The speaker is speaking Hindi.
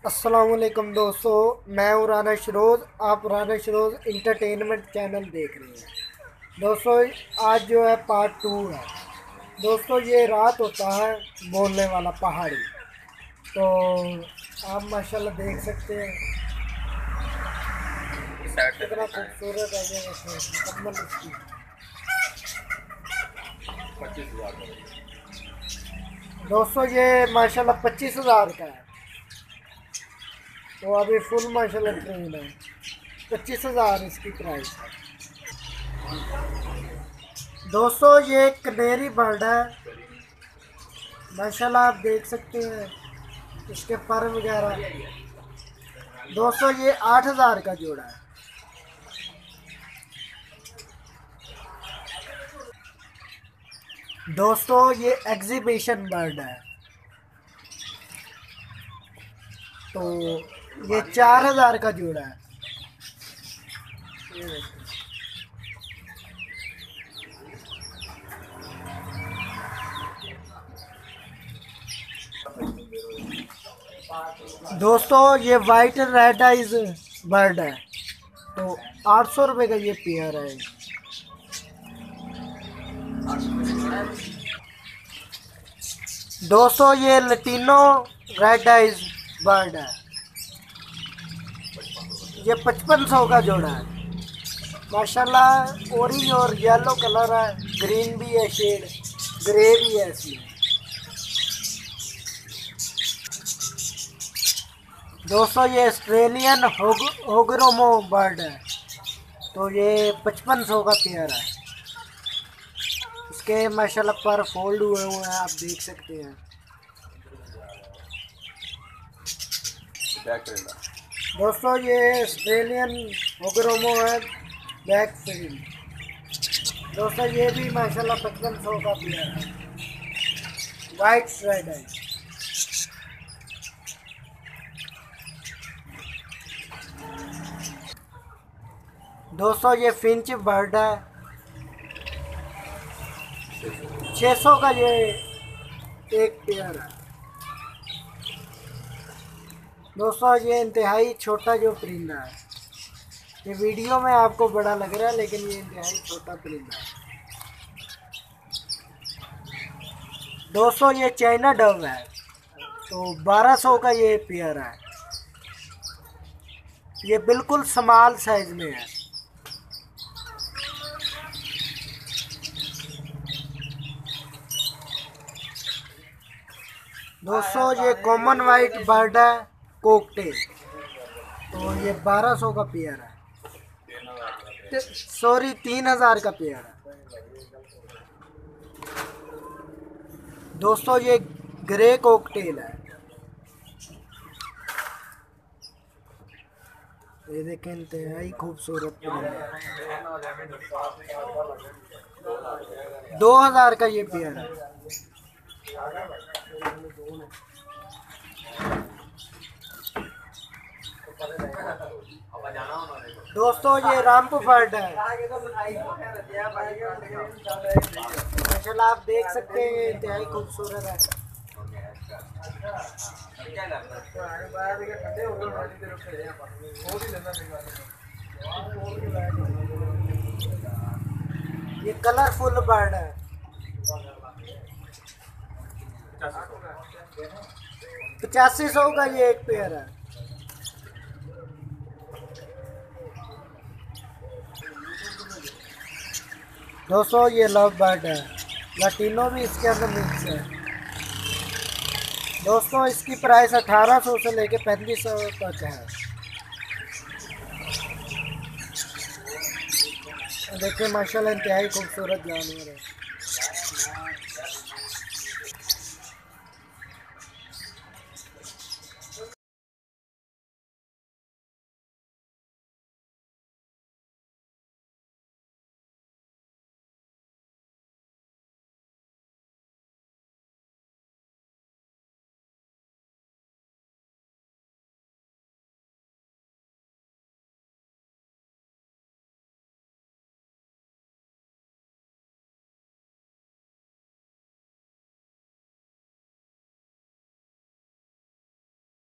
अस्सलाम वालेकुम दोस्तों, मैं हूँ राना शरोज़। आप राना शरोज़ इंटरटेनमेंट चैनल देख रहे हैं। दोस्तों आज जो है पार्ट 2 है। दोस्तों ये रात होता है बोलने वाला पहाड़ी। तो आप माशाल्लाह देख सकते हैं कितना खूबसूरत है ये मुकम्मल इसकी। 25,000 दोस्तों ये माशाल्लाह 25,000 का है। तो अभी फुल माशाल्लाह ट्रेन है। 25,000 इसकी प्राइस है। दोस्तों ये कनेरी बर्ड है, माशाल्लाह आप देख सकते हैं इसके पर वगैरह। दोस्तों ये 8,000 का जोड़ा है। दोस्तों ये एग्जीबिशन बर्ड है, तो ये 4,000 का जोड़ा है। ये देखो। दोस्तों ये वाइट रेड आइज बर्ड है, तो 800 रुपये का ये पेयर है। दोस्तों ये लटीनो रेड आइज बर्ड है, ये 5500 का जोड़ा है। माशाल्लाह ऑरेंज और येलो कलर है, ग्रीन भी है, शेड ग्रे भी है इसमें। दोस्तों ये ऑस्ट्रेलियन होगरोमो बर्ड है, तो ये 5500 का पेयर है। इसके माशाल्लाह पर फोल्ड हुए हैं, आप देख सकते हैं। दोस्तों ये ऑस्ट्रेलियन होगरोमो है, बैक फिल। दोस्तों ये भी माशाल्लाह 5500 का पेयर है, वाइट रेड है। दोस्तों ये फिंच बर्ड है, 600 का ये एक पेयर है। दोस्तों ये इंतहाई छोटा जो परिंदा है, ये वीडियो में आपको बड़ा लग रहा है लेकिन ये इंतहाई छोटा परिंदा है। दोस्तों ये चाइना डव है, तो 1200 का ये पेयर है। ये बिल्कुल स्मॉल साइज में है। दोस्तों ये कॉमन वाइट बर्ड है, कोकटेल, तो ये 1200 का पेयर है। सॉरी 3,000 का पेयर है। दोस्तों ये ग्रे कोकटेल है, ये देखें इंतहाई खूबसूरत पेयर है। 2,000 का ये पेयर है। दोस्तों ये रामप बर्ड है, माशाल्लाह आप देख सकते हैं ये इंतहाई खूबसूरत है। ये कलरफुल बर्ड है, 8500 का ये एक पेयर है। दोस्तों ये लव बर्ड है, लटीनो भी इसके अंदर मिक्स है। दोस्तों इसकी प्राइस 1800 से लेके 3500 तक है। देखिए माशाल्लाह इंतहाई खूबसूरत जानवर है।